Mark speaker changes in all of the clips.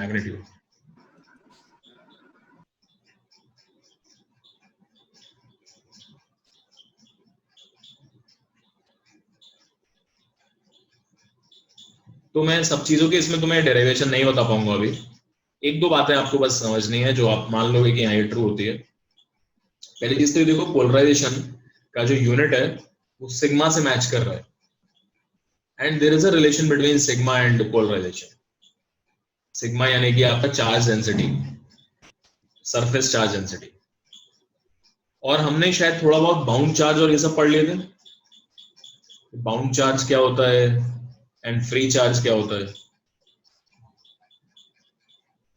Speaker 1: Magnitude. तो मैं सब चीजों के इसमें तुम्हें डेरिवेशन नहीं बता पाऊंगा अभी, एक दो बातें आपको बस समझनी है जो आप मान लोगे कि हाँ ये ट्रू होती है। पहली चीज तो देखो, पोलराइजेशन का जो यूनिट है वो सिग्मा से मैच कर रहा है, and there is a relation between sigma and polarization. Sigma यानी कि आपका charge density, surface charge density. और हमने शायद थोड़ा बहुत बाउंड चार्ज और ये सब पढ़ लिए थे, बाउंड चार्ज क्या होता है एंड फ्री चार्ज क्या होता है,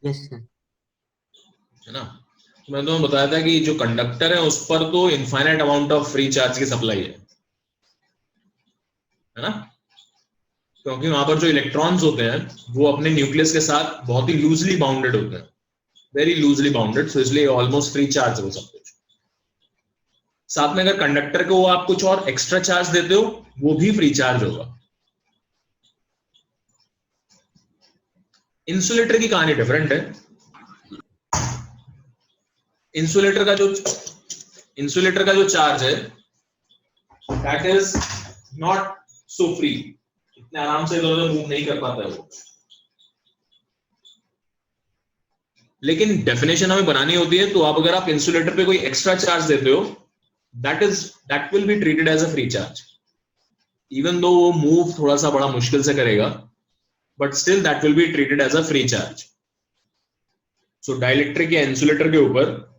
Speaker 2: यस सर।
Speaker 1: है ना। तो मैंने तुम्हें बताया था कि जो कंडक्टर है उस पर तो infinite amount of free charge की सप्लाई है ना, क्योंकि वहां पर जो इलेक्ट्रॉन्स होते हैं वो अपने न्यूक्लियस के साथ बहुत ही लूजली बाउंडेड होते हैं, वेरी लूजली बाउंडेड, सो इसलिए ऑलमोस्ट फ्री चार्ज हो सब कुछ। साथ में अगर कंडक्टर को आप कुछ और एक्स्ट्रा चार्ज देते हो वो भी फ्री चार्ज होगा। इंसुलेटर की कहानी डिफरेंट है। इंसुलेटर का जो चार्ज है that is not so free, इतने आराम से इधर मूव नहीं कर पाता है वो। लेकिन डेफिनेशन हमें बनानी होती है, तो आप अगर आप इंसुलेटर पे कोई एक्स्ट्रा चार्ज देते हो that will be treated as a free charge, even though वो मूव थोड़ा सा बड़ा मुश्किल से करेगा, but still that will be treated as a free charge. So dielectric या इंसुलेटर के ऊपर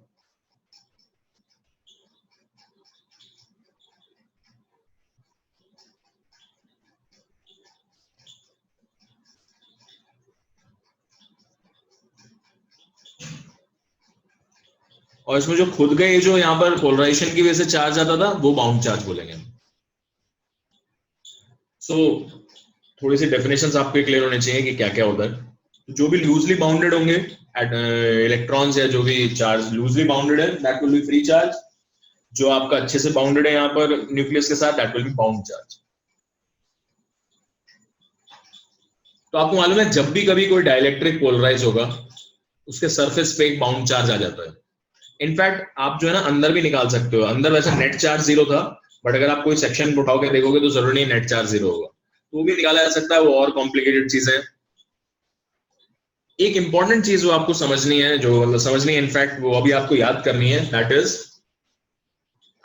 Speaker 1: और इसमें जो खुद गए जो यहाँ पर पोलराइजेशन की वजह से चार्ज आता था वो बाउंड चार्ज बोलेंगे। सो थोड़ी सी डेफिनेशंस आपके क्लियर होने चाहिए कि क्या क्या होता है। जो भी लूजली बाउंडेड होंगे इलेक्ट्रॉन्स या जो भी चार्ज लूजली बाउंडेड है that will B free charge, जो आपका अच्छे से बाउंडेड है यहाँ पर न्यूक्लियस के साथ that will be bound charge. तो आपको मालूम है जब भी कभी कोई डाइलेक्ट्रिक पोलराइज होगा उसके सरफेस पे एक बाउंड चार्ज आ जाता है। इनफैक्ट आप जो है ना अंदर भी निकाल सकते हो, अंदर वैसे नेट चार्ज 0 था, बट अगर आप कोई सेक्शन उठाओ के देखोगे तो जरूरी नहीं नेट चार्ज 0 होगा, तो वो भी निकाला जा सकता है, वो और कॉम्प्लिकेटेड चीज है। एक इंपॉर्टेंट चीज वो आपको समझनी है, जो मतलब समझनी है इनफैक्ट वो अभी आपको याद करनी है, दैट इज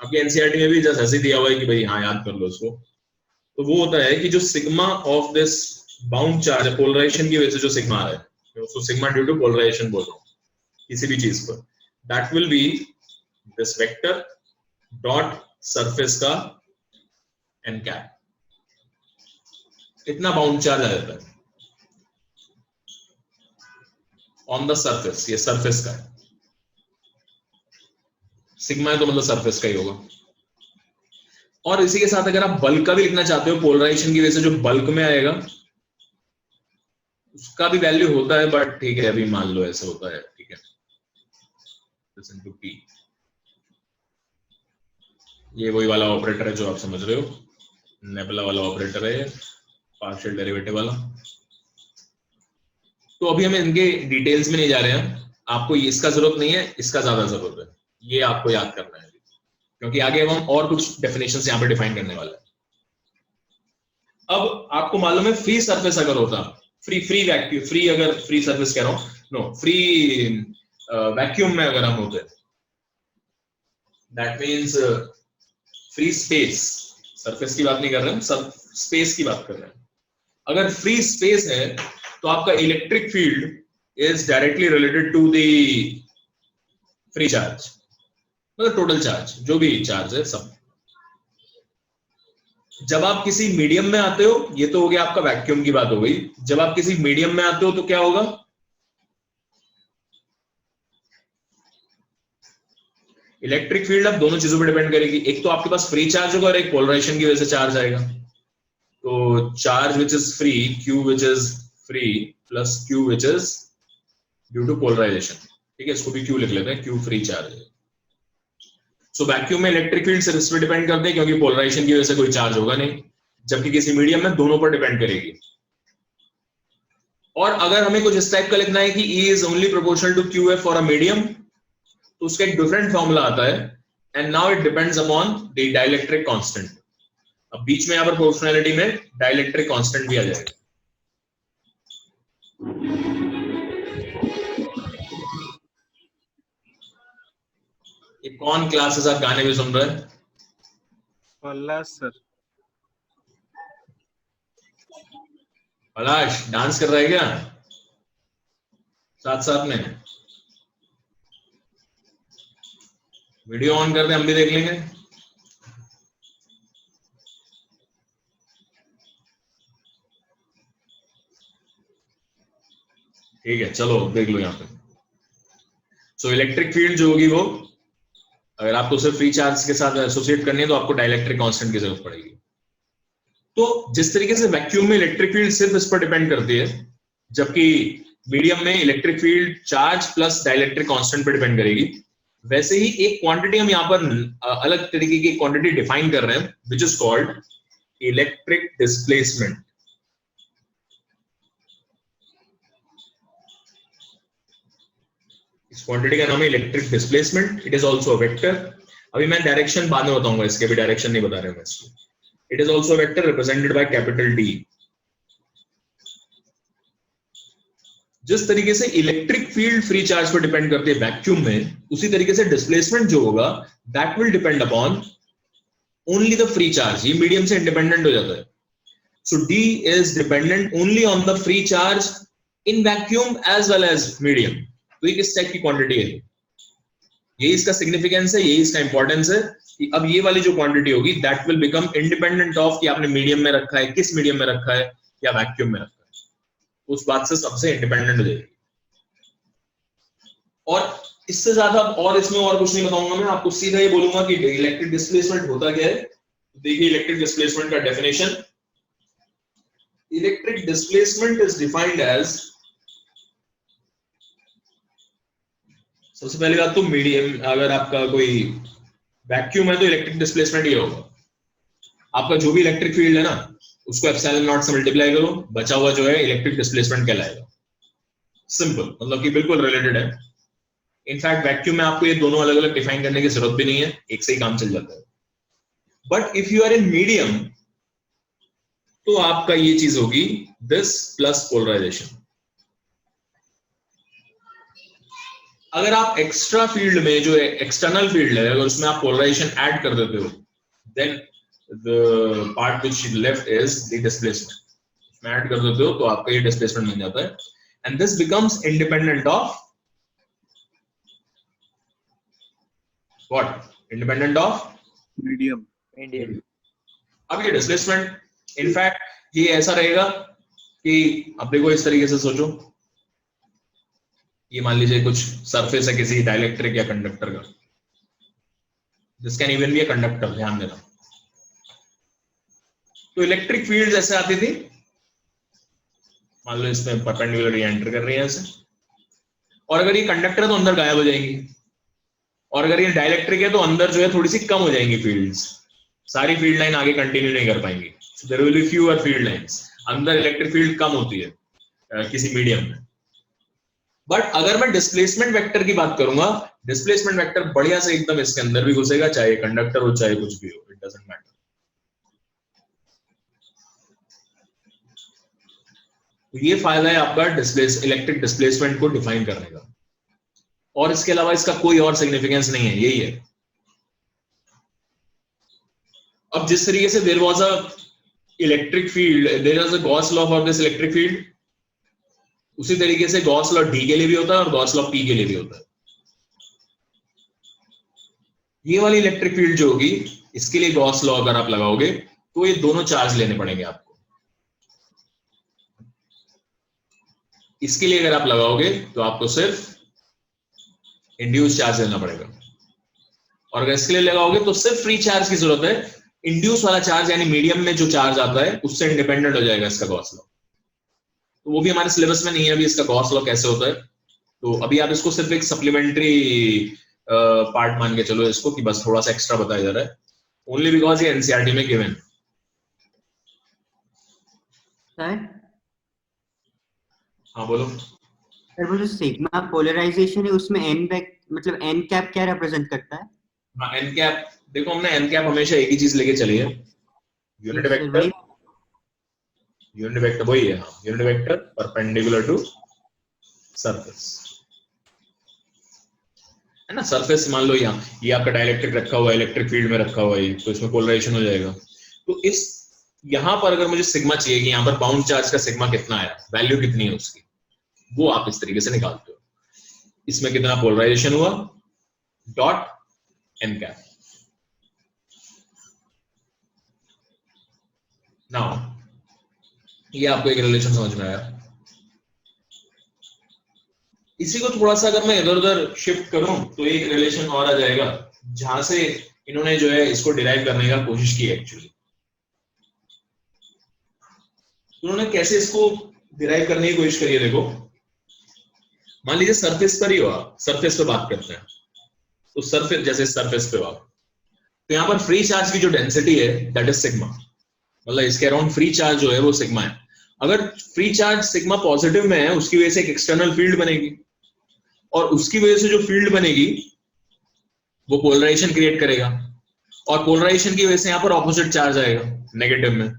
Speaker 1: आपके एनसीईआरटी में भी जस्ट ऐसे दिया हुआ है कि भाई हाँ याद कर लो उसको। तो वो होता है कि जो sigma of this bound charge है, पोलराइजेशन की वजह से जो सिग्मा है, उसको सिग्मा ड्यू टू पोलराइजेशन बोल रहा हूँ किसी भी चीज पर, that will B this vector dot surface का एन कैप, इतना बाउंड चार्ज आ जाता है ऑन द सरफेस, ये सरफेस का है, सिग्मा है तो मतलब सरफेस का ही होगा। और इसी के साथ अगर आप बल्क का भी लिखना चाहते हो, पोलराइजेशन की वजह से जो बल्क में आएगा उसका भी वैल्यू होता है, बट ठीक है अभी मान लो ऐसा होता है, ठीक है। P, ये वही वाला ऑपरेटर है जो आप समझ रहे हो, नेबुला वाला ऑपरेटर है, पार्शियल डेरिवेटिव वाला। तो अभी हम इनके डिटेल्स में नहीं जा रहे हैं, आपको इसका जरूरत नहीं है, इसका ज्यादा जरूरत है, ये आपको याद करना है क्योंकि आगे अब हम और कुछ डेफिनेशंस यहाँ पे डिफाइन करने वाले हैं। अब आपको मालूम है फ्री सरफेस अगर होता, फ्री वैक्यूम, फ्री अगर फ्री सरफेस कह रहा हूं, नो फ्री वैक्यूम में अगर हम होते, that means free space, surface की बात नहीं कर रहे हैं, सब स्पेस की बात कर रहे हैं। अगर फ्री स्पेस है तो आपका electric field is directly related to the free charge, मतलब टोटल चार्ज, जो भी चार्ज है सब। जब आप किसी मीडियम में आते हो, ये तो हो गया आपका वैक्यूम की बात हो गई, जब आप किसी मीडियम में आते हो तो क्या होगा, इलेक्ट्रिक फील्ड अब दोनों चीजों पर डिपेंड करेगी, एक तो आपके पास फ्री चार्ज होगा और एक पोलराइजेशन की वजह से चार्ज आएगा। तो charge which is free, Q which is free plus Q which is due to polarization, ठीक है, इसको भी Q लिख लेते हैं, Q फ्री चार्ज है। सो वैक्यूम में इलेक्ट्रिक फील्ड सिर्फ इस पर डिपेंड करते हैं क्योंकि पोलराइजेशन की वजह से कोई चार्ज होगा नहीं, जबकि किसी मीडियम में दोनों पर डिपेंड करेगी। और अगर हमें कुछ इस टाइप का लिखना है कि E is only proportional to QF for a medium, तो उसका एक डिफरेंट फॉर्मूला आता है, and now it depends upon the dielectric constant. अब बीच में यहाँ पर प्रोपोर्शनैलिटी में डाइलेक्ट्रिक कांस्टेंट भी आ जाएगा। ये कौन क्लास के साथ गाने भी सुन रहे हैं?
Speaker 2: पलाश सर।
Speaker 1: पलाश डांस कर रहा है क्या साथ साथ में? वीडियो ऑन कर दे, हम भी देख लेंगे। ठीक है, चलो देख लो यहाँ पे। सो इलेक्ट्रिक फील्ड जो होगी वो, अगर आपको सिर्फ फ्री चार्ज के साथ एसोसिएट करनी है तो आपको डाइलेक्ट्रिक कांस्टेंट की जरूरत पड़ेगी। तो जिस तरीके से वैक्यूम में इलेक्ट्रिक फील्ड सिर्फ इस पर डिपेंड करती है, जबकि मीडियम में electric field charge plus dielectric constant पर डिपेंड करेगी, वैसे ही एक क्वांटिटी हम यहाँ पर अलग तरीके की क्वांटिटी डिफाइन कर रहे हैं, which is called electric displacement. इस क्वांटिटी का नाम है electric displacement. It is also vector. अभी मैं डायरेक्शन बाद में बताऊंगा, इसके भी डायरेक्शन नहीं बता रहे मैं इसको। It is also vector represented by capital D. जिस तरीके से इलेक्ट्रिक फील्ड फ्री चार्ज पर डिपेंड करती है वैक्यूम में, उसी तरीके से डिस्प्लेसमेंट जो होगा that will depend upon only the free charge. ये मीडियम से इंडिपेंडेंट हो जाता है। So D is dependent only on the free charge in vacuum as well as medium. तो ये किस टाइप की क्वांटिटी है? यही इसका सिग्निफिकेंस है, यही इसका इंपॉर्टेंस है कि अब ये वाली जो क्वांटिटी होगी that will become independent of कि आपने मीडियम में रखा है, किस मीडियम में रखा है या वैक्यूम में रखा है, उस बात से सबसे इंडिपेंडेंट हो जाएगी। और इससे ज्यादा और इसमें और कुछ नहीं बताऊंगा मैं, आपको सीधा ये बोलूंगा कि इलेक्ट्रिक डिस्प्लेसमेंट होता क्या है। देखिए इलेक्ट्रिक डिस्प्लेसमेंट का definition. Electric displacement is defined as, सबसे पहली बात तो मीडियम, अगर आपका कोई वैक्यूम है तो इलेक्ट्रिक डिस्प्लेसमेंट ये होगा, आपका जो भी इलेक्ट्रिक फील्ड है ना उसको एप्सिलॉन नॉट से मल्टीप्लाई करो, बचा हुआ जो है इलेक्ट्रिक डिस्प्लेसमेंट कहलाएगा। सिंपल, मतलब कि बिल्कुल रिलेटेड है। इनफैक्ट वैक्यूम में आपको ये दोनों अलग अलग डिफाइन करने की जरूरत भी नहीं है, एक से ही काम चल जाता है। But if you are in medium तो आपका ये चीज होगी दिस प्लस पोलराइजेशन। अगर आप एक्स्ट्रा फील्ड में जो एक्सटर्नल फील्ड है अगर उसमें आप पोलराइजेशन ऐड कर देते हो, then the part which left is the displacement. इसमें ऐड कर देते हो तो आपका ये डिस्प्लेसमेंट बन जाता है, and this becomes independent of what? Independent of
Speaker 2: medium.
Speaker 1: अब ये डिस्प्लेसमेंट इनफैक्ट ये ऐसा रहेगा कि अब देखो इस तरीके से सोचो, ये मान लीजिए कुछ सरफेस है किसी डाइलेक्ट्रिक या कंडक्टर का, this can even be a conductor, ध्यान देना। तो इलेक्ट्रिक फील्ड ऐसे आती थी, मान लो इसमें परपेंडिकुलर एंटर कर रही है ऐसे, और अगर ये कंडक्टर है तो अंदर गायब हो जाएंगी, और अगर ये डाइलेक्ट्रिक है तो अंदर जो है थोड़ी सी कम हो जाएंगी फील्ड्स, सारी फील्ड लाइन आगे कंटिन्यू नहीं कर पाएंगी। So there will be fewer field lines, अंदर इलेक्ट्रिक फील्ड कम होती है किसी मीडियम में। बट अगर मैं डिस्प्लेसमेंट वेक्टर की बात करूंगा, डिस्प्लेसमेंट वेक्टर बढ़िया से एकदम इसके अंदर भी घुसेगा, चाहे कंडक्टर हो चाहे कुछ भी हो, इट डजंट मैटर। तो ये फायदा है आपका इलेक्ट्रिक डिस्प्लेसमेंट को डिफाइन करने का, और इसके अलावा इसका कोई और सिग्निफिकेंस नहीं है, यही है। अब जिस तरीके से there was a electric field, there was a Gauss law for this electric field, उसी तरीके से गॉस लॉ डी के लिए भी होता है और गॉस लॉ पी के लिए भी होता है। ये वाली इलेक्ट्रिक फील्ड जो होगी इसके लिए गॉस लॉ अगर आप लगाओगे तो ये दोनों चार्ज लेने पड़ेंगे आपको। इसके लिए अगर आप लगाओगे तो आपको सिर्फ इंड्यूस चार्ज लेना पड़ेगा, और अगर इसके लिए लगाओगे तो सिर्फ फ्री चार्ज की जरूरत है। इंड्यूस वाला चार्ज यानी मीडियम में जो चार्ज आता है उससे इंडिपेंडेंट हो जाएगा इसका गॉस लॉ। तो वो भी हमारे सिलेबस में नहीं है अभी, इसका गॉस लॉ कैसे होता है। तो अभी आप इसको सिर्फ एक सप्लीमेंट्री पार्ट मान के चलो इसको, कि बस थोड़ा सा एक्स्ट्रा बताया जा रहा है, ओनली बिकॉज ये एनसीईआरटी में गिवन। हाँ बोलो।
Speaker 3: सर वो जो सिग्मा पोलराइजेशन है उसमें एन मतलब एन कैप क्या रिप्रेजेंट करता है?
Speaker 1: हाँ एन कैप, देखो हमने एन कैप हमेशा एक ही चीज लेके चली है, यूनिट
Speaker 3: सर
Speaker 1: वेक्टर।
Speaker 3: वही।
Speaker 1: यूनिट वेक्टर वही है, हाँ unit vector perpendicular to surface, है ना। सरफेस मान लो यहाँ ये आपका डाइलेक्ट्रिक रखा हुआ है, इलेक्ट्रिक फील्ड में रखा हुआ है, तो इसमें पोलराइजेशन हो जाएगा। तो इस यहाँ पर अगर मुझे सिग्मा चाहिए कि यहाँ पर बाउंड चार्ज का सिग्मा कितना आया, वैल्यू कितनी है उसकी, वो आप इस तरीके से निकालते हो, इसमें कितना पोलराइजेशन हुआ डॉट एन कैप। नाउ ये आपको एक रिलेशन समझ में आया। इसी को थोड़ा सा अगर मैं इधर उधर शिफ्ट करूं तो एक रिलेशन और आ जाएगा, जहां से इन्होंने जो है इसको डिराइव करने का कोशिश की एक्चुअली। उन्होंने कैसे इसको डिराइव करने की कोशिश करी है, देखो मान लीजिए सरफेस पर ही हो, आप सरफेस पे बात करते हैं, तो सरफेस जैसे सरफेस पे हो आप, तो यहाँ पर फ्री चार्ज की जो डेंसिटी है दैट इज सिग्मा, मतलब इसके अराउंड फ्री चार्ज जो है वो सिग्मा है। अगर फ्री चार्ज सिग्मा पॉजिटिव में है, उसकी वजह से एक एक्सटर्नल फील्ड बनेगी, और उसकी वजह से जो फील्ड बनेगी वो पोलराइजेशन क्रिएट करेगा, और पोलराइजेशन की वजह से यहाँ पर ऑपोजिट चार्ज आएगा नेगेटिव में,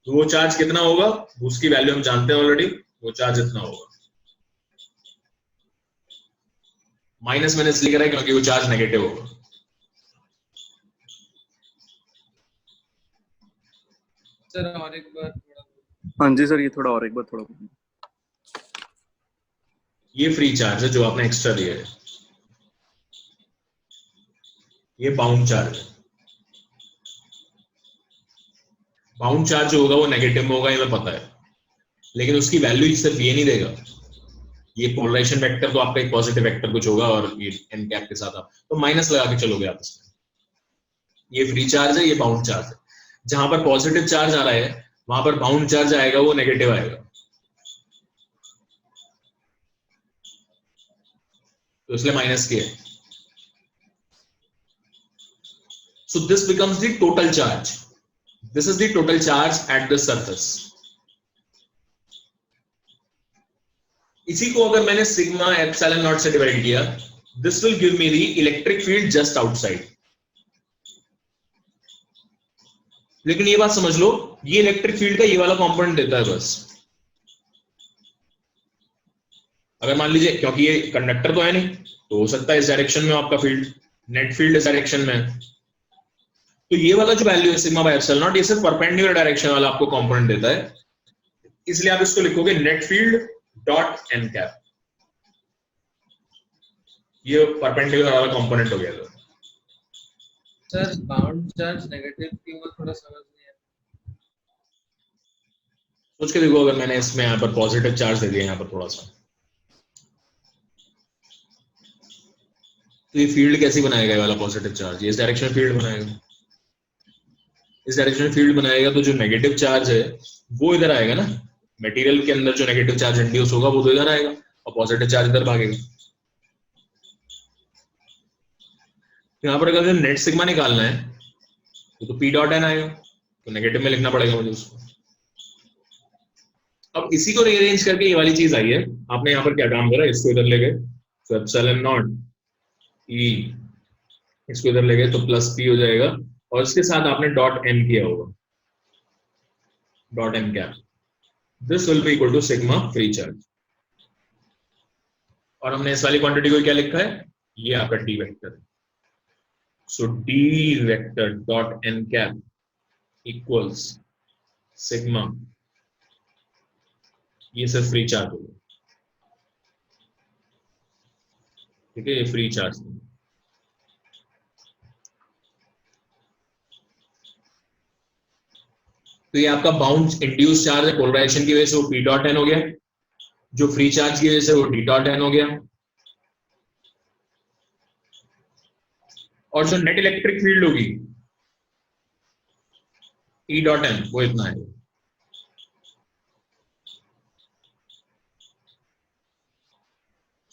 Speaker 1: तो वो चार्ज कितना होगा, उसकी वैल्यू हम जानते हैं ऑलरेडी, वो चार्ज इतना होगा। माइनस मैंने इसलिए करा क्योंकि वो चार्ज नेगेटिव होगा।
Speaker 4: सर और एक बार
Speaker 2: हाँ जी सर, ये थोड़ा और एक बार थोड़ा।
Speaker 1: ये फ्री चार्ज है जो आपने एक्स्ट्रा दिया है, ये बाउंड चार्ज है। बाउंड चार्ज जो होगा वो नेगेटिव में होगा, ये मैं पता है, लेकिन उसकी वैल्यू सिर्फ ये नहीं देगा, ये पोलराइजेशन वेक्टर तो आपका एक पॉजिटिव वेक्टर कुछ होगा, और ये एन कैप के साथ आप तो माइनस लगा के चलोगे आप इसमें। ये फ्री चार्ज है, ये बाउंड चार्ज है। जहां पर पॉजिटिव चार्ज आ रहा है वहां पर बाउंड चार्ज आएगा वो नेगेटिव आएगा, तो इसलिए माइनस किया। So this becomes the total charge, this is the total charge at the surface. इसी को अगर मैंने सिग्मा एप्सिलॉन नॉट से डिवाइड किया, this will give me the electric field just outside. लेकिन ये बात समझ लो, ये इलेक्ट्रिक फील्ड का ये वाला कंपोनेंट देता है बस। अगर मान लीजिए, क्योंकि ये कंडक्टर तो है नहीं, तो हो सकता है इस डायरेक्शन में आपका फील्ड, नेट फील्ड इस डायरेक्शन में है, तो ये वाला जो वैल्यू है सिग्मा बाय एप्सिलॉन नॉट, ये सिर्फ परपेंडिकुलर डायरेक्शन वाला आपको कंपोनेंट देता है, इसलिए आप इसको लिखोगे net field dot n cap, ये परपेंडिकुलर वाला कंपोनेंट हो गया।
Speaker 4: सर बाउंड चार्ज नेगेटिव की वो थोड़ा समझ नहीं आया।
Speaker 1: सोच के देखो, अगर मैंने इसमें यहाँ पर पॉजिटिव चार्ज दे दिया यहाँ पर थोड़ा सा, तो ये फील्ड कैसी बनाएगा, ये वाला पॉजिटिव चार्ज, ये इस डायरेक्शन में फील्ड बनाएगा, इस डायरेक्शन में फील्ड बनाएगा, तो जो नेगेटिव चार्ज है वो इधर आएगा ना, मटेरियल के अंदर जो नेगेटिव चार्ज इंड्यूस होगा वो तो इधर आएगा, और पॉजिटिव चार्ज इधर भागेगा। यहाँ पर अगर नेट सिग्मा निकालना है तो पी डॉट एन आएगा, तो नेगेटिव में लिखना पड़ेगा मुझे उसको। अब इसी को रीअरेंज करके ये वाली चीज आई है, आपने यहाँ पर क्या काम करा, इसको इधर ले गए, तो एप्सिलॉन नॉट ई, इसको इधर ले गए तो प्लस पी हो जाएगा, और इसके साथ आपने डॉट एन किया होगा, dot n cap, this will be equal to sigma free charge. और हमने इस वाली क्वांटिटी को क्या लिखा है, ये आपका डी वेक्टर है, so D vector dot n cap equals sigma, ये सिर्फ फ्री चार्ज होगा, ठीक है, ये फ्री चार्ज है। तो ये आपका बाउंड इंड्यूस चार्ज है, पोलराइजेशन की वजह से वो पी डॉट एन हो गया, जो फ्री चार्ज की वजह से वो डी डॉट एन हो गया, और जो नेट इलेक्ट्रिक फील्ड होगी ई डॉट एन, वो इतना है।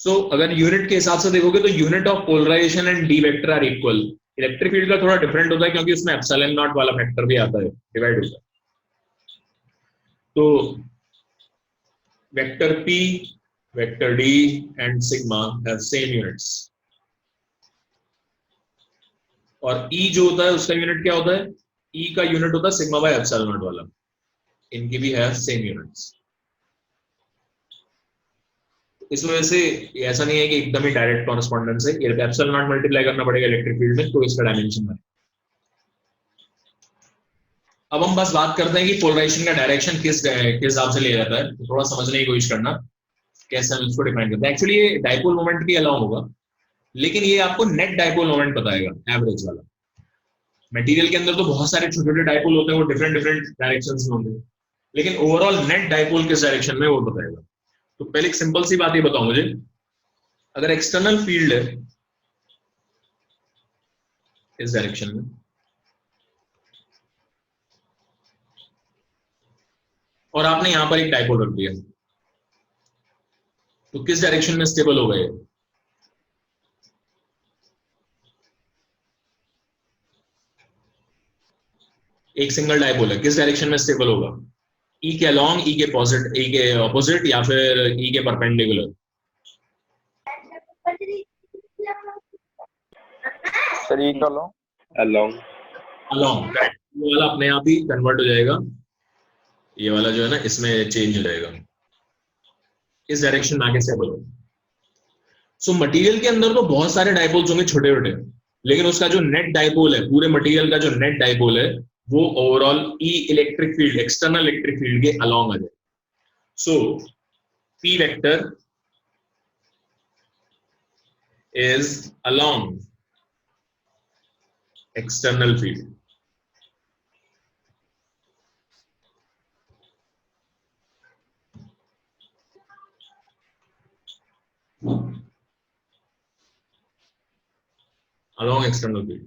Speaker 1: सो अगर यूनिट के हिसाब से देखोगे तो unit of polarization and D vector are equal. Electric field का थोड़ा डिफरेंट होता है क्योंकि उसमें एप्सिलॉन नॉट वाला फैक्टर भी आता है, डिवाइड होता है। तो vector P, vector D and sigma have same units. और E जो होता है उसका यूनिट क्या होता है? E का यूनिट होता है सिग्मा बाय एप्सिलॉन नॉट वाला। इनकी भी है सेम यूनिट्स। इस वजह से ऐसा नहीं है कि एकदम ही डायरेक्ट कॉरेस्पॉन्डेंस है, एप्सिलॉन नॉट मल्टीप्लाई करना पड़ेगा इलेक्ट्रिक फील्ड में तो इसका डायमेंशन बने। अब हम बस बात करते हैं कि पोलराइजेशन का डायरेक्शन किस हिसाब से लिया जाता है, तो थोड़ा समझने की कोशिश करना कैसे हम इसको डिफाइन करते हैं। एक्चुअली ये डाइपोल मोमेंट भी अलाउ होगा, लेकिन ये आपको नेट डाइपोल मोमेंट बताएगा, एवरेज वाला। मटेरियल के अंदर तो बहुत सारे छोटे छोटे डाइपोल होते हैं, वो डिफरेंट डिफरेंट डायरेक्शंस में होंगे, लेकिन ओवरऑल नेट डाइपोल किस डायरेक्शन में वो बताएगा। तो पहले एक सिंपल सी बात ये बताओ मुझे, अगर एक्सटर्नल फील्ड है इस डायरेक्शन में और आपने यहां पर एक डाइपोल रख दिया, तो किस डायरेक्शन में स्टेबल होगा ये? एक सिंगल डाइपोल है, किस डायरेक्शन में स्टेबल होगा? ई के अलोंग, ई के पॉजिट, ई के ऑपोजिट, या फिर ई के परपेंडिकुलर?
Speaker 5: सर ये क्या लो अलोंग
Speaker 1: अलोंग, करेक्ट। ये वाला अपने आप ही कन्वर्ट हो जाएगा, ये वाला जो है ना इसमें चेंज हो जाएगा, इस डायरेक्शन में आगे स्टेबल होगा। सो मटेरियल के अंदर तो बहुत सारे डाइपोल्स होंगे छोटे छोटे, लेकिन उसका जो नेट डाइपोल है, पूरे मटेरियल का जो नेट डाइपोल है, वो overall E electric field, external electric field के अलोंग आ जाए। So P vector is along external field. Along external field.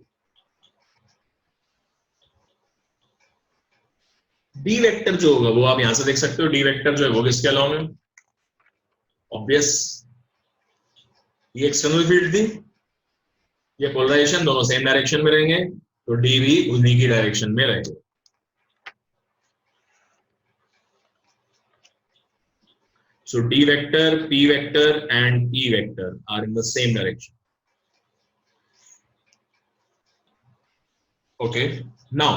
Speaker 1: D vector जो होगा वो आप यहां से देख सकते हो, डी वेक्टर जो है वो किसके अलोंग है? ऑब्वियस, ये एक्सटर्नल फील्ड थी, ये पोलराइजेशन, दोनों सेम डायरेक्शन में रहेंगे, तो डी भी उन्हीं की डायरेक्शन में रहेगा। So D vector, P vector and E vector are in the same direction. Okay. Now,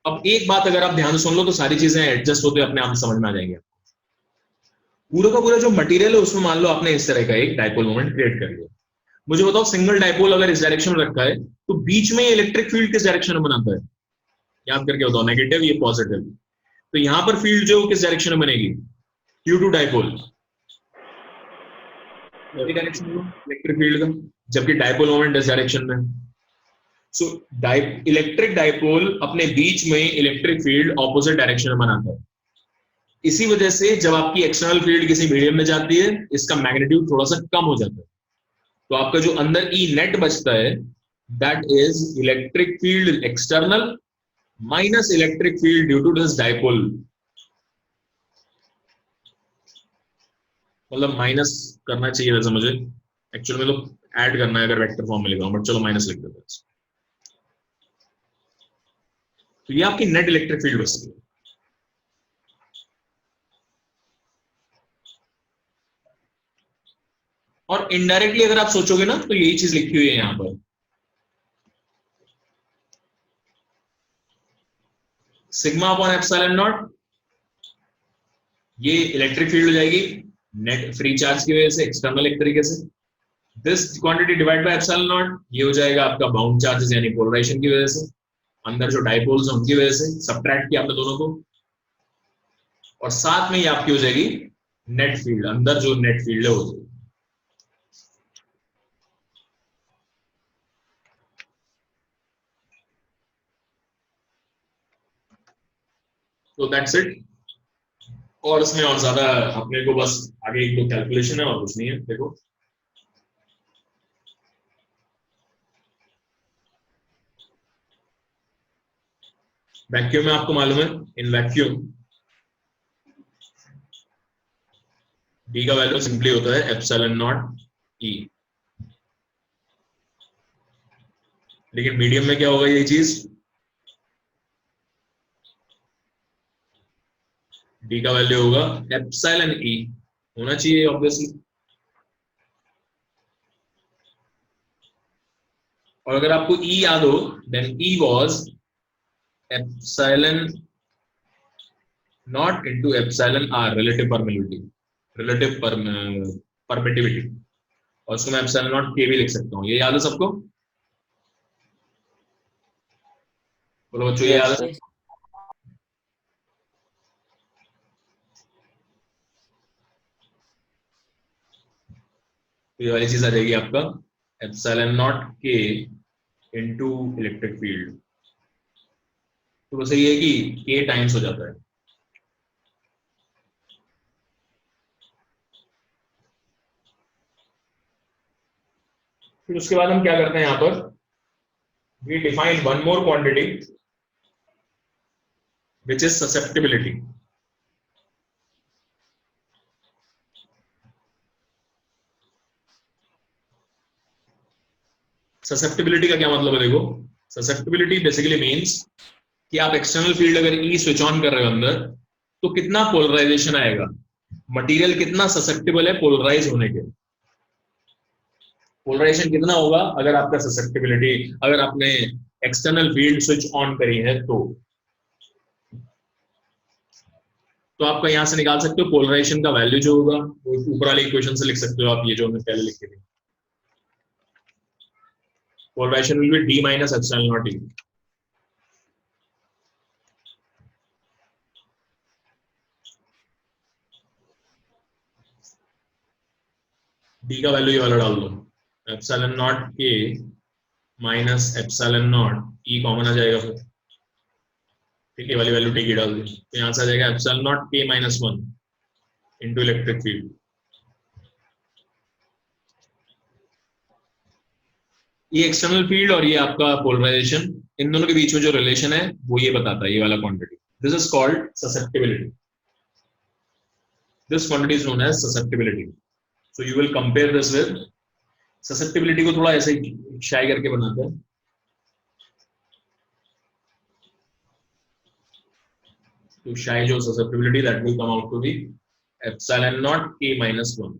Speaker 1: अब एक बात अगर आप ध्यान से सुन लो तो सारी चीजें एडजस्ट होते अपने आप समझ में आ जाएंगे। पूरा का पूरा जो मटेरियल है उसमें मान लो आपने इस तरह का एक डाइपोल मोमेंट क्रिएट कर लिया। मुझे बताओ, सिंगल डाइपोल अगर इस डायरेक्शन में रखा है तो बीच में इलेक्ट्रिक फील्ड किस डायरेक्शन में बनाता है? याद करके बताओ, नेगेटिव, ये पॉजिटिव। तो यहां पर फील्ड जो किस डायरेक्शन में बनेगी? Due to dipole direction electric field का, जबकि डाइपोल मोमेंट इस डायरेक्शन में। सो इलेक्ट्रिक डाइपोल अपने बीच में इलेक्ट्रिक फील्ड ऑपोजिट डायरेक्शन में बनाता है। इसी वजह से जब आपकी एक्सटर्नल फील्ड किसी मीडियम में जाती है, इसका मैग्नीट्यूड थोड़ा सा कम हो जाता है, तो आपका जो अंदर ई नेट बचता है, that is electric field external minus electric field due to this dipole. मतलब माइनस करना चाहिए वैसे मुझे, एक्चुअली में तो ऐड करना है अगर वेक्टर फॉर्म में लिखा हूं, बट चलो माइनस लिख देते हैं। तो ये आपकी नेट इलेक्ट्रिक फील्ड बचती है। और इनडायरेक्टली अगर आप सोचोगे ना तो यही चीज लिखी हुई है यहां पर, सिग्मा अपॉन एप्सिलॉन नॉट, ये इलेक्ट्रिक फील्ड हो जाएगी नेट फ्री चार्ज की वजह से, एक्सटर्नल एक तरीके से। This quantity divide by epsilon not, ये हो जाएगा आपका बाउंड चार्जेस यानी पोलराइजेशन की वजह से, अंदर जो डाइपोल्स हैं उनकी वजह से, सब्ट्रैक्ट किया आपने दोनों को, और साथ में ये आपकी हो जाएगी नेट फील्ड, अंदर जो नेट फील्ड है हो जाएगी। तो दैट्स इट। और इसमें और ज्यादा अपने को बस आगे एक दो कैलकुलेशन है और कुछ नहीं है। देखो वैक्यूम में आपको मालूम है, इन वैक्यूम डी का वैल्यू सिंपली होता है एप्सिलॉन नॉट ई, लेकिन मीडियम में क्या होगा ये चीज? डी का वैल्यू होगा एप्सिलॉन ई होना चाहिए ऑब्वियसली। और अगर आपको E याद हो, then E was epsilon naught into epsilon R, relative permittivity, relative permittivity, और उसको मैं एप्सिलॉन नॉट K भी लिख सकता हूँ। ये याद है सबको? बोलो बच्चों, ये याद है? तो ये वाली चीज आ जाएगी आपका epsilon naught K into electric field. तो बस ये है कि K टाइम्स हो जाता है। फिर उसके बाद हम क्या करते हैं यहाँ पर, we define one more quantity which is susceptibility. Susceptibility का क्या मतलब है? देखो, ससेप्टिबिलिटी बेसिकली मींस कि आप एक्सटर्नल फील्ड अगर ई स्विच ऑन कर रहे हो अंदर, तो कितना पोलराइजेशन आएगा, मटेरियल कितना ससेप्टिबल है पोलराइज होने के। पोलराइजेशन कितना होगा अगर आपका ससेप्टिबिलिटी, अगर आपने एक्सटर्नल फील्ड स्विच ऑन करी है तो आपका यहां से निकाल सकते हो पोलराइजेशन का वैल्यू जो होगा, वो ऊपर वाली इक्वेशन से लिख सकते हो आप, ये जो हमने पहले लिखी थी। Polarization will be D minus epsilon naught E। D का वैल्यू ये वाला डाल दो, epsilon naught K minus epsilon naught E common आ जाएगा फिर, ठीक है, वाली वैल्यू T की डाल दी, तो यहां से आ जाएगा epsilon naught K minus 1 into electric field. ये एक्सटर्नल फील्ड और ये आपका पोलराइजेशन, इन दोनों के बीच में जो रिलेशन है वो ये बताता है, ये वाला quantity. This is called susceptibility. This quantity is known as susceptibility. So you will compare this with, susceptibility को थोड़ा ऐसे शाई करके बनाते हैं। तो शाई जो susceptibility, that will come out to be epsilon naught K minus 1।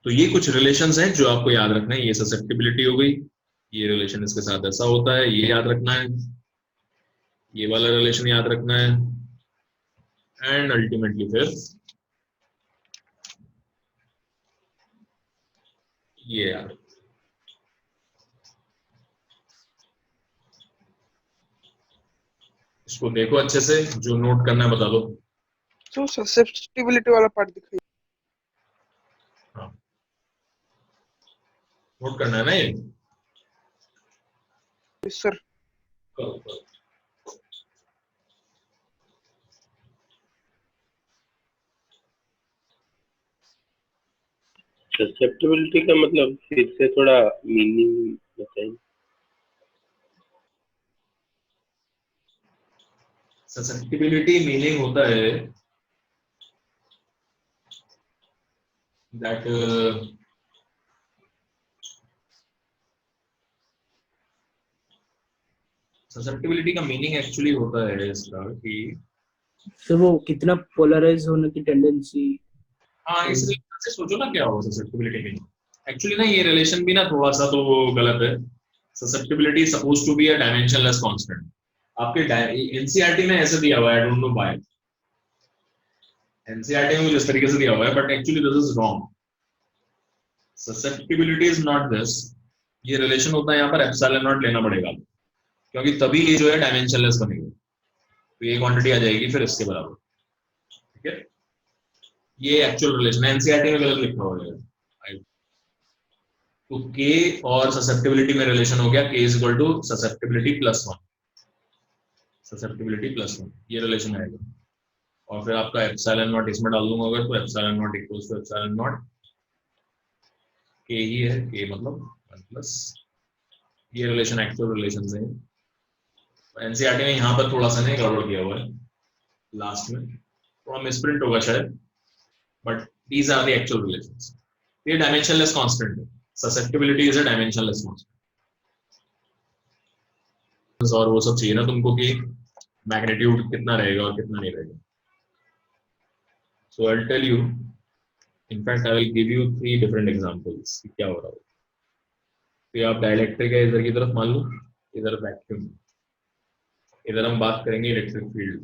Speaker 1: तो ये कुछ रिलेशंस हैं जो आपको याद रखना है। ये ससेप्टिबिलिटी हो गई, ये रिलेशन इसके साथ ऐसा होता है, ये याद रखना है, ये वाला रिलेशन याद रखना है, एंड अल्टीमेटली फिर ये याद। इसको देखो अच्छे से, जो नोट करना है बता दो।
Speaker 6: तो ससेप्टिबिलिटी वाला पार्ट दिखाइए।
Speaker 1: हाँ, नोट करना है ना ये।
Speaker 6: Yes sir.
Speaker 1: करो।
Speaker 5: ससेप्टिबिलिटी का मतलब फिर से थोड़ा मीनिंग बताइए।
Speaker 1: ससेप्टिबिलिटी मीनिंग होता है दैट ससेप्टिबिलिटी का मीनिंग एक्चुअली होता है इसका कि
Speaker 7: तो वो कितना पोलराइज होने की टेंडेंसी।
Speaker 1: हाँ, इस रिलेशन से सोचो ना क्या होगा ससेप्टिबिलिटी मीनिंग। एक्चुअली ना ये रिलेशन भी ना थोड़ा सा तो गलत है। Susceptibility suppose to be a dimensionless constant. आपके एनसीईआरटी में ऐसे दिया हुआ है, I don't know why NCERT में जिस तरीके से दिया हुआ है, but actually this is wrong. Susceptibility is not this. ये रिलेशन होता है यहाँ पर एप्सिलॉन नॉट लेना पड़ेगा, क्योंकि तभी ये जो है डायमेंशनलेस बनेगा। तो ये क्वांटिटी आ जाएगी फिर इसके बराबर, ठीक है। ये एक्चुअल रिलेशन एनसीईआरटी में गलत लिखा हुआ है। तो K और ससेप्टिबिलिटी में रिलेशन हो गया K is equal to susceptibility plus 1, susceptibility plus 1, ये रिलेशन आएगा। और फिर आपका एप्सिलॉन नॉट इसमें डाल दूंगा अगर, तो epsilon naught equals to epsilon naught K ही है, K मतलब 1 प्लस, ये रिलेशन एक्चुअल रिलेशन है। एनसीईआरटी में यहाँ पर थोड़ा सा नहीं गड़बड़ किया हुआ है, लास्ट में थोड़ा मिसप्रिंट होगा शायद, but these are the actual relations. ये डायमेंशनलेस कांस्टेंट है, susceptibility is a dimensionless constant. और वो सब चाहिए ना तुमको कि मैग्नीट्यूड कितना रहेगा और कितना नहीं रहेगा। So I'll tell you. In fact, I will give you 3 different examples. क्या हो रहा हो? तो ये आप डाइलेक्ट्रिक है इधर की तरफ मान लो, इधर वैक्यूम, इधर हम बात करेंगे इलेक्ट्रिक फील्ड।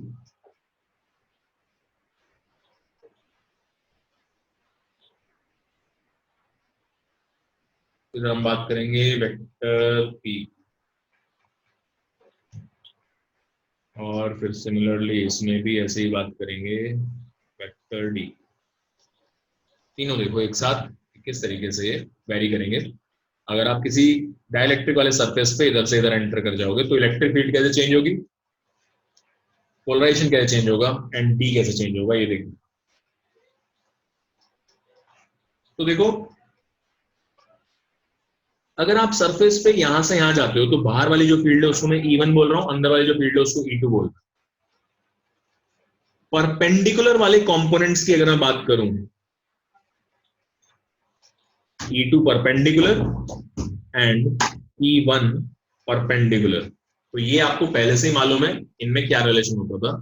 Speaker 1: इधर हम बात करेंगे वेक्टर पी, और फिर सिमिलरली इसमें भी ऐसे ही बात करेंगे वेक्टर डी। तीनों देखो एक साथ किस तरीके से वेरी करेंगे। अगर आप किसी डाइलेक्ट्रिक वाले सरफेस पे इधर से इधर एंटर कर जाओगे तो इलेक्ट्रिक फील्ड कैसे चेंज होगी, पोलराइजेशन कैसे चेंज होगा, एंड डी कैसे चेंज होगा, ये देखो। तो देखो अगर आप सरफेस पे यहां से यहां जाते हो तो बाहर वाली जो फील्ड है उसको मैं E1 बोल रहा हूं, अंदर वाली जो फील्ड है उसको E2 बोल रहा हूं। परपेंडिकुलर वाले कंपोनेंट्स की अगर मैं बात करूं, E2 perpendicular and E1 perpendicular, तो ये आपको पहले से ही मालूम है इनमें क्या रिलेशन होता था।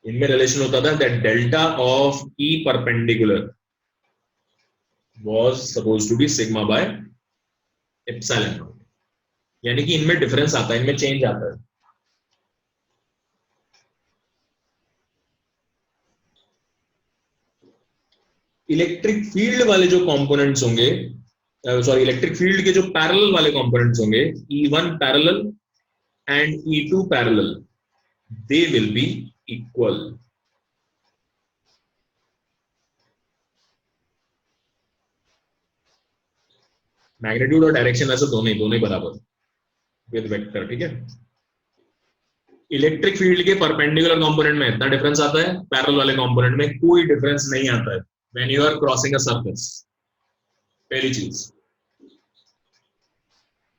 Speaker 1: इनमें रिलेशन होता था that delta of E perpendicular was supposed to be sigma by epsilon naught, यानी कि इनमें डिफरेंस आता है, इनमें चेंज आता है। इलेक्ट्रिक फील्ड वाले जो कंपोनेंट्स होंगे, सॉरी इलेक्ट्रिक फील्ड के जो पैरेलल वाले कंपोनेंट्स होंगे, E1 parallel and E2 parallel, they will be equal. Magnitude और डायरेक्शन वैसे दोनों ही बराबर विद वेक्टर, ठीक है। इलेक्ट्रिक फील्ड के परपेंडिकुलर कंपोनेंट में इतना डिफरेंस आता है, पैरेलल वाले कंपोनेंट में कोई डिफरेंस नहीं आता है when you are crossing a surface, पहली चीज।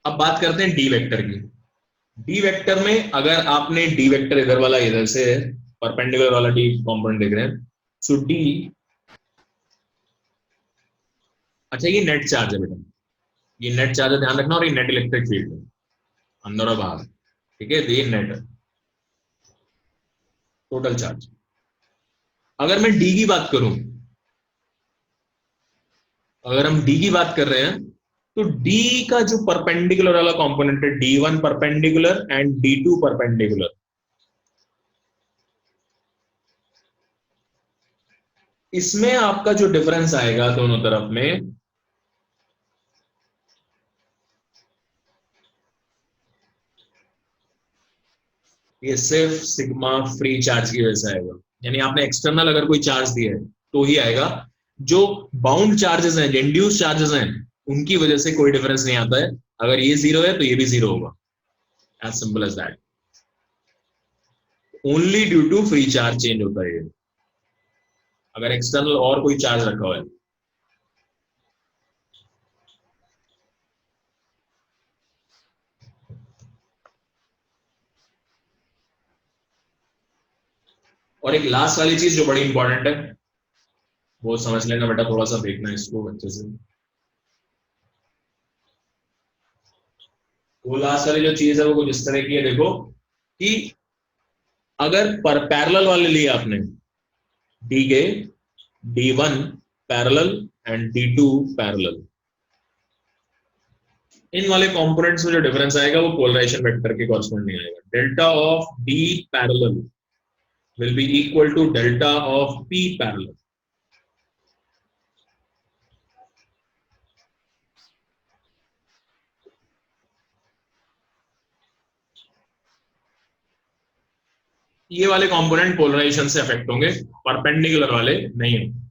Speaker 1: अब बात करते हैं डी वेक्टर की। डी वेक्टर में अगर आपने डी वेक्टर इधर वाला, इधर से परपेंडिकुलर वाला डी कंपोनेंट देख रहे हैं, सो डी, अच्छा ये नेट चार्ज है बेटा, ये नेट चार्ज है, ध्यान रखना, और ये नेट इलेक्ट्रिक फील्ड है अंदर और बाहर, ठीक है। ये नेट है, टोटल चार्ज। अगर मैं डी की बात करूं, अगर हम डी की बात कर रहे हैं तो डी का जो परपेंडिकुलर वाला कंपोनेंट है, D1 perpendicular and D2 perpendicular, इसमें आपका जो डिफरेंस आएगा दोनों तरफ में, ये सिर्फ सिग्मा फ्री चार्ज की वजह से आएगा। यानी आपने एक्सटर्नल अगर कोई चार्ज दिया है तो ही आएगा, जो बाउंड चार्जेस हैं, इंड्यूस चार्जेस हैं, उनकी वजह से कोई डिफरेंस नहीं आता है। अगर ये 0 है तो ये भी 0 होगा, as simple as that. Only due to free charge change होता है ये, अगर एक्सटर्नल और कोई चार्ज रखा हुआ है। और एक लास्ट वाली चीज जो बड़ी इंपॉर्टेंट है, वो समझ लेना बेटा, थोड़ा सा देखना इसको अच्छे से। वो लास्ट वाली जो चीज है वो कुछ इस तरह की है, देखो कि अगर पर पैरेलल वाले लिए आपने डी के, D1 parallel and D2 parallel, इन वाले कंपोनेंट्स में जो डिफरेंस आएगा वो पोलराइजेशन वेक्टर के कॉरस्पॉन्ड नहीं आएगा। Delta of D parallel will be equal to delta of P parallel. ये वाले कंपोनेंट पोलराइजेशन से अफेक्ट होंगे, परपेंडिकुलर वाले नहीं होंगे।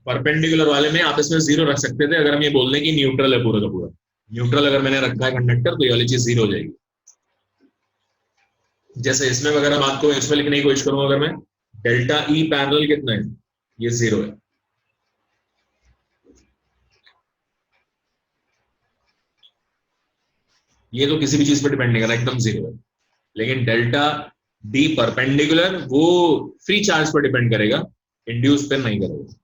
Speaker 1: परपेंडिकुलर वाले में आप इसमें 0 रख सकते थे, अगर हम ये बोल दें कि न्यूट्रल है पूरा का पूरा। न्यूट्रल अगर मैंने रखा है कंडक्टर तो ये वाली चीज 0 हो जाएगी। जैसे इसमें अगर हम आपको इसमें लिखने की कोशिश करूंगा, अगर मैं डेल्टा E पैरेलल कितना है, ये 0 है। ये तो किसी भी चीज पर डिपेंड नहीं कर रहा, एकदम 0 है। लेकिन डेल्टा D परपेंडिकुलर वो फ्री चार्ज पर डिपेंड करेगा, इंड्यूस पर नहीं करेगा।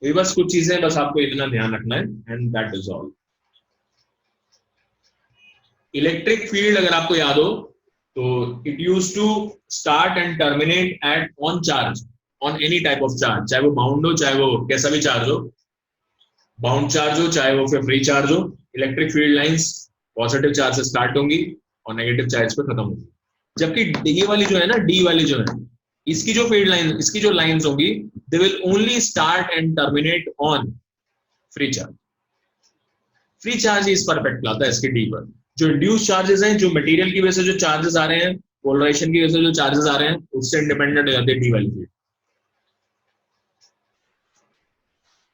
Speaker 1: ये बस कुछ चीजें, बस आपको इतना ध्यान रखना है, and that is all. Electric field अगर आपको याद हो तो it use to start and terminate at on charge, on any type of charge, चाहे वो बाउंड हो चाहे वो कैसा भी चार्ज हो, बाउंड चार्ज हो चाहे वो फिर फ्री चार्ज हो, electric field lines positive charge से स्टार्ट होंगी और नेगेटिव चार्ज पे खत्म होंगी। जबकि ये वाली जो है ना, डी वाली जो है, इसकी जो फील्ड लाइन, इसकी जो लाइंस होंगी, they will only start and terminate on free charge. Free charge इस परफेक्ट लाता है इसके डी पर। जो इंड्यूस चार्जेस हैं, जो मटेरियल की वजह से जो चार्जेस आ रहे हैं, पोलराइजेशन की वजह से जो चार्जेस आ रहे हैं, उससे इंडिपेंडेंट हो जाते हैं डी वाली field.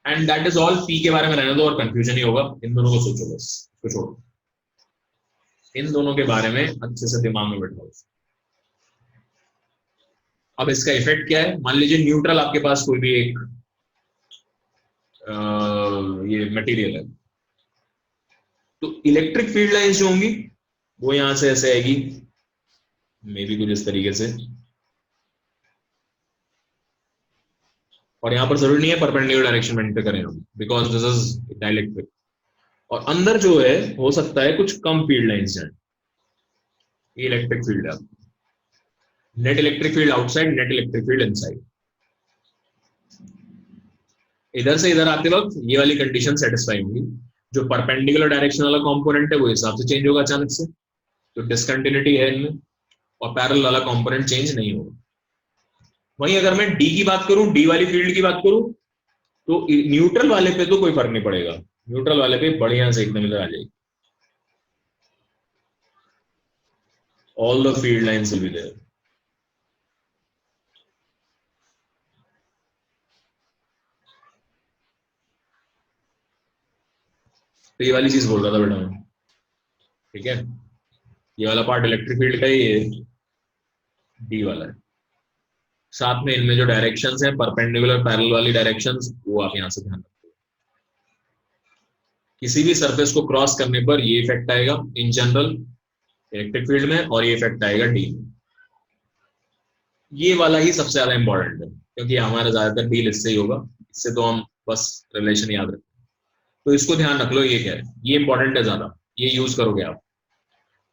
Speaker 1: And that is all. P के बारे में रहने दो और कंफ्यूजन ही होगा, इन दोनों को सोचो बस, इसको छोड़ो, इन दोनों के बारे में अच्छे से दिमाग में बैठाओ। अब इसका इफेक्ट क्या है? मान लीजिए न्यूट्रल आपके पास कोई भी एक ये मटेरियल है, तो इलेक्ट्रिक फील्ड लाइंस जो होंगी वो यहां से ऐसे आएगी, मे बी कुछ इस तरीके से, और यहां पर जरूरी नहीं है परपेंडिकुलर डायरेक्शन में एंटर करें हम, बिकॉज दिस इज डाइलेक्ट्रिक। और अंदर जो है हो सकता है कुछ कम फील्ड लाइंस जाए, ये इलेक्ट्रिक फील्ड है, net electric field outside, net electric field inside. इधर से इधर आते वक्त ये वाली कंडीशन सेटिस्फाई होगी, जो परपेंडिकुलर डायरेक्शन वाला कंपोनेंट है वो हिसाब से चेंज होगा अचानक से, तो डिसकंटिन्यूटी है इनमें, और पैरेलल वाला कंपोनेंट चेंज नहीं होगा। वहीं अगर मैं डी की बात करूं, डी वाली फील्ड की बात करूं, तो न्यूट्रल वाले पे तो कोई फर्क नहीं पड़ेगा, न्यूट्रल वाले पे बढ़िया से एकदम इधर आ जाएगी, all the field lines will be there. तो ये वाली चीज बोल रहा था बेटा मैं, ठीक है, ये वाला पार्ट इलेक्ट्रिक फील्ड का ही है, डी वाला है। साथ में इनमें जो डायरेक्शंस हैं, परपेंडिकुलर पैरेलल वाली डायरेक्शंस, वो आप यहां से ध्यान रखो। किसी भी सरफेस को क्रॉस करने पर ये इफेक्ट आएगा इन जनरल इलेक्ट्रिक फील्ड में, और ये इफेक्ट आएगा डी में। ये वाला ही सबसे ज्यादा इंपॉर्टेंट है, क्योंकि हमारा ज्यादातर डील इससे ही होगा, इससे तो हम बस रिलेशन याद रखें। तो इसको ध्यान रख लो, ये क्या है, ये इंपॉर्टेंट है ज्यादा, ये यूज करोगे आप।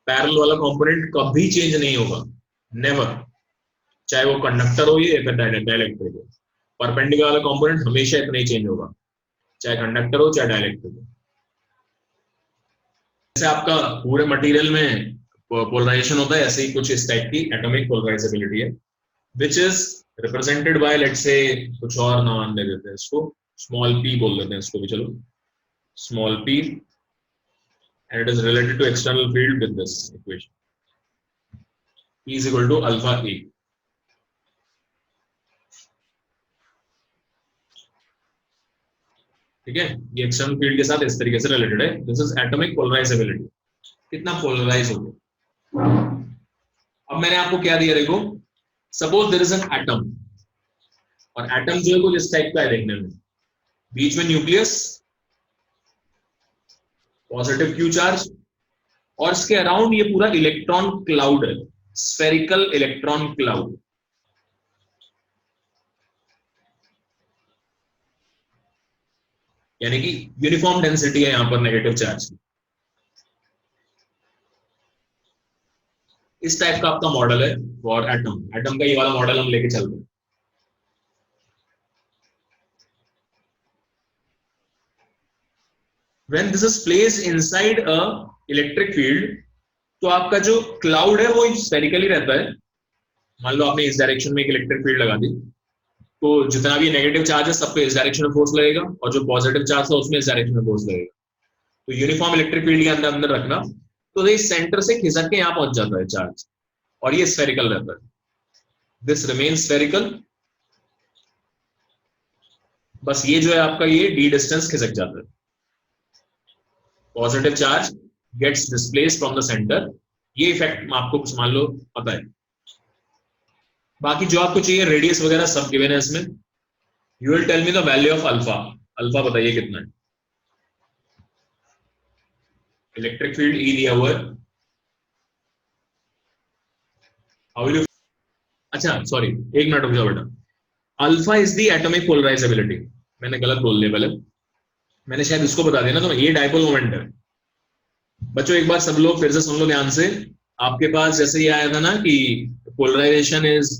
Speaker 1: पैरेलल वाला कंपोनेंट कभी चेंज नहीं होगा, नेवर, चाहे वो कंडक्टर हो या फिर डाइलेक्ट्रिक हो। परपेंडिकुलर वाला कंपोनेंट हमेशा इतना ही चेंज होगा, चाहे कंडक्टर हो चाहे डाइलेक्ट्रिक हो। जैसे आपका पूरे मटेरियल में पोलराइजेशन होता है, ऐसे ही कुछ इस टाइप की एटॉमिक पोलराइजेबिलिटी है, which is represented by, let's say कुछ और नाम दे देते हैं इसको, स्मॉल पी बोल देते हैं इसको भी, चलो small p, and it is related to external field with this equation, P is equal to alpha A। ठीक है, ये एक्सटर्नल फील्ड के साथ इस तरीके से रिलेटेड है। दिस इज एटॉमिक पोलराइजेबिलिटी, कितना पोलराइज हो गया। अब मैंने आपको क्या दिया, देखो, suppose there is an atom, और एटम जो है कुछ इस टाइप का है देखने में, बीच में न्यूक्लियस, पॉजिटिव क्यू चार्ज, और इसके अराउंड ये पूरा इलेक्ट्रॉन क्लाउड है, स्फेरिकल इलेक्ट्रॉन क्लाउड। यानी कि यूनिफॉर्म डेंसिटी है यहां पर नेगेटिव चार्ज की। इस टाइप का आपका मॉडल है फॉर एटम, एटम का ये वाला मॉडल हम लेके चलते हैं। When this is placed inside a electric field, तो आपका जो क्लाउड है वो स्फेरिकली रहता है। मान लो आपने इस डायरेक्शन में एक इलेक्ट्रिक फील्ड लगा दी, तो जितना भी नेगेटिव चार्ज है सब पे इस डायरेक्शन में फोर्स लगेगा, और जो पॉजिटिव चार्ज है उसमें इस डायरेक्शन में फोर्स लगेगा। तो यूनिफॉर्म इलेक्ट्रिक फील्ड के अंदर अंदर रखना, तो ये सेंटर से खिसक के यहाँ पहुंच जाता है चार्ज, और ये स्फेरिकल रहता है। दिस रिमेन स्फेरिकल, बस ये जो है आपका ये डी डिस्टेंस खिसक जाता है। Positive charge gets displaced from the centre, ये इफेक्ट आपको कुछ मान लो पता है। बाकी जो आपको चाहिए रेडियस वगैरह सब गिवन है इसमें। You will tell me the value of alpha, alpha बताइए कितना है। इलेक्ट्रिक फील्ड ई दिया हुआ है, हाउ विल यू, अच्छा सॉरी एक मिनट रुक जाओ बेटा, alpha is the atomic polarizability, मैंने गलत बोल दिया पहले, मैंने शायद इसको बता दिया ना, तो ये डायपोल मोमेंट है, बच्चों एक बार सब लोग फिर से सुन लो ध्यान से। आपके पास जैसे ये आया था ना कि polarization is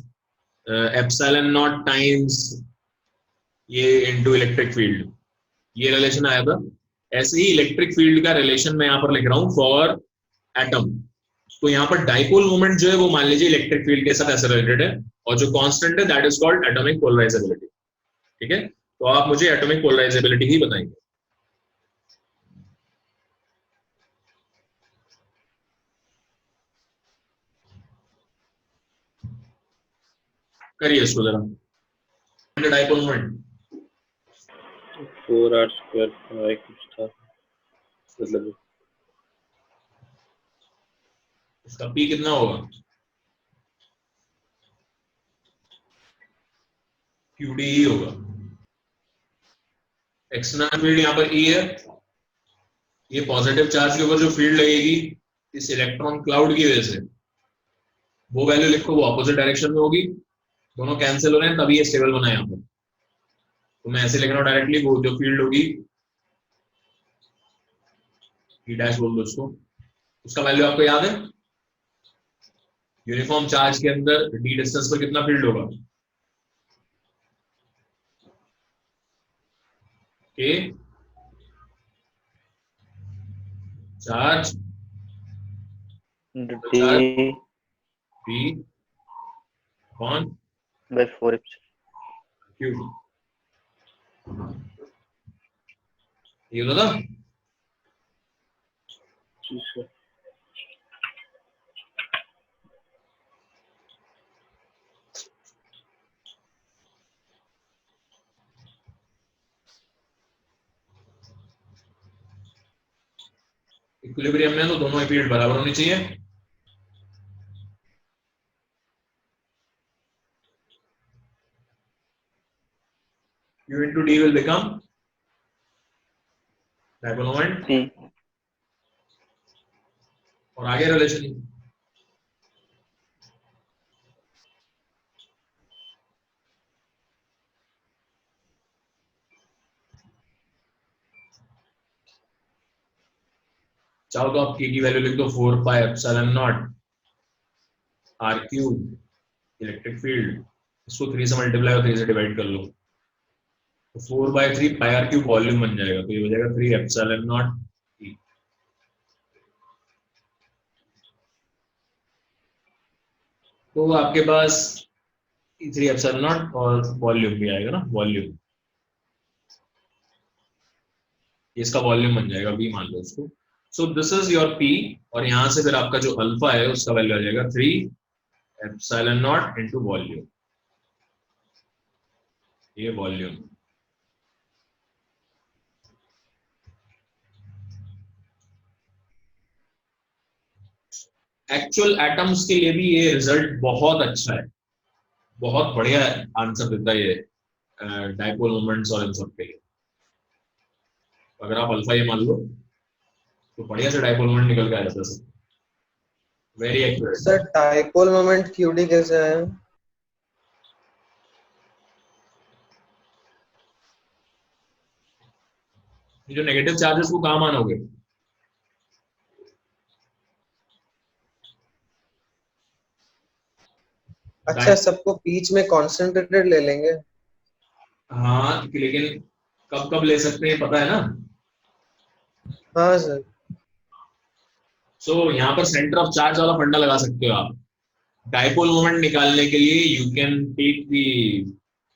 Speaker 1: epsilon naught times ये इनटू इलेक्ट्रिक फील्ड, ये रिलेशन आया था। ऐसे ही इलेक्ट्रिक फील्ड का रिलेशन मैं यहाँ पर लिख रहा हूँ फॉर एटम। तो यहाँ पर डाइपोल मोमेंट जो है वो मान लीजिए इलेक्ट्रिक फील्ड के साथ ऐसे रिलेटेड है, और जो कांस्टेंट है that is called atomic polarisability. ठीक है, तो आप मुझे एटॉमिक पोलराइजेबिलिटी ही बताएंगे। करिए इसको जरा। डाइपोल मोमेंट
Speaker 5: 4r² कुछ था, मतलब
Speaker 1: इसका पी कितना होगा? QD ही होगा। एक्सटर्नल फील्ड यहाँ पर E है, ये पॉजिटिव चार्ज के ऊपर जो फील्ड लगेगी इस इलेक्ट्रॉन क्लाउड की वजह से, वो वैल्यू लिखो, वो ऑपोजिट डायरेक्शन में होगी, दोनों कैंसिल हो रहे हैं तभी ये स्टेबल बना है यहाँ पर। तो मैं ऐसे लिख रहा हूँ डायरेक्टली, वो जो फील्ड होगी E डैश बोल दो उसको, उसका वैल्यू आपको याद है? यूनिफॉर्म चार्ज के अंदर d डिस्टेंस पर कितना फील्ड होगा? K charge
Speaker 8: D
Speaker 1: P upon
Speaker 8: by 4
Speaker 1: Q, ये होता था।
Speaker 5: जी सर।
Speaker 1: इक्विलिब्रियम में तो दोनों फील्ड बराबर होनी चाहिए। U into D will become dipole moment,
Speaker 8: P
Speaker 1: और आगे रिलेशन चाहो तो आप K की वैल्यू लिख दो 4 pi epsilon not R cube electric field, इसको 3 से मल्टीप्लाई और 3 से डिवाइड कर लो, तो 4/3 पाई R क्यूब वॉल्यूम बन जाएगा, तो ये हो जाएगा 3 एप्सिलॉन नॉट E। तो आपके पास 3 एप्सिलॉन नॉट और वॉल्यूम भी आएगा ना, वॉल्यूम, इसका वॉल्यूम बन जाएगा V मान लो इसको। So this is your P, और यहां से फिर आपका जो अल्फा है उसका वैल्यू आ जाएगा 3 एप्सिलॉन नॉट इनटू वॉल्यूम, ये वॉल्यूम। एक्चुअल एटम्स के लिए भी ये रिजल्ट बहुत अच्छा है, बहुत बढ़िया आंसर देता है ये डाइपोल मोमेंट्स और इन सब के लिए। अगर आप अल्फा ये मान लो तो बढ़िया से डाइपोल मोमेंट निकल के आ जाता है, very accurate.
Speaker 4: Sir dipole moment QD कैसे है?
Speaker 1: जो नेगेटिव चार्जेस को कहाँ मानोगे?
Speaker 4: अच्छा, सबको बीच में कॉन्सेंट्रेटेड ले लेंगे?
Speaker 1: हाँ, लेकिन कब कब ले सकते हैं पता है ना?
Speaker 4: हाँ सर।
Speaker 1: सो यहाँ पर सेंटर ऑफ चार्ज वाला फंडा लगा सकते हो आप। डाइपोल मोमेंट निकालने के लिए you can take the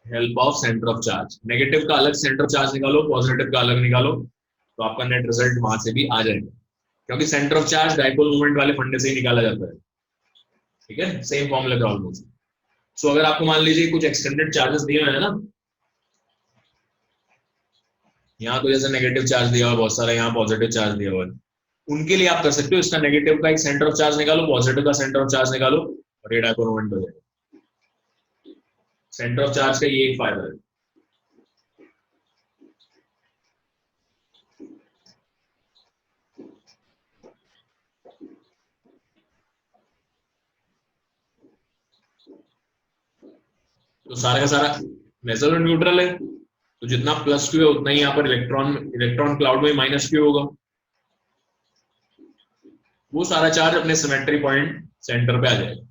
Speaker 1: help of centre of charge. Negative का अलग सेंटर ऑफ चार्ज निकालो, पॉजिटिव का अलग निकालो, तो आपका नेट रिजल्ट वहां से भी आ जाएगा, क्योंकि centre of charge dipole moment वाले फंडे से ही निकाला जाता है। ठीक है, सेम फॉर्मूला था ऑलमोस्ट। सो अगर आपको मान लीजिए कुछ एक्सटेंडेड चार्जेस दिए हुए हैं ना, यहाँ तो जैसे नेगेटिव चार्ज दिया हुआ बहुत सारा, यहाँ पॉजिटिव चार्ज दिया हुआ है, उनके लिए आप कर सकते हो इसका नेगेटिव का एक सेंटर ऑफ चार्ज निकालो, पॉजिटिव का सेंटर ऑफ चार्ज निकालो, और ये डाइपोल मोमेंट हो जाएगा। सेंटर ऑफ चार्ज का ये एक फायदा है। तो सारा का सारा मेजरमेंट न्यूट्रल है, तो जितना प्लस क्यू है उतना ही यहाँ पर इलेक्ट्रॉन क्लाउड में माइनस क्यू होगा। वो सारा चार्ज अपने सिमेट्री पॉइंट सेंटर पे आ जाएगा।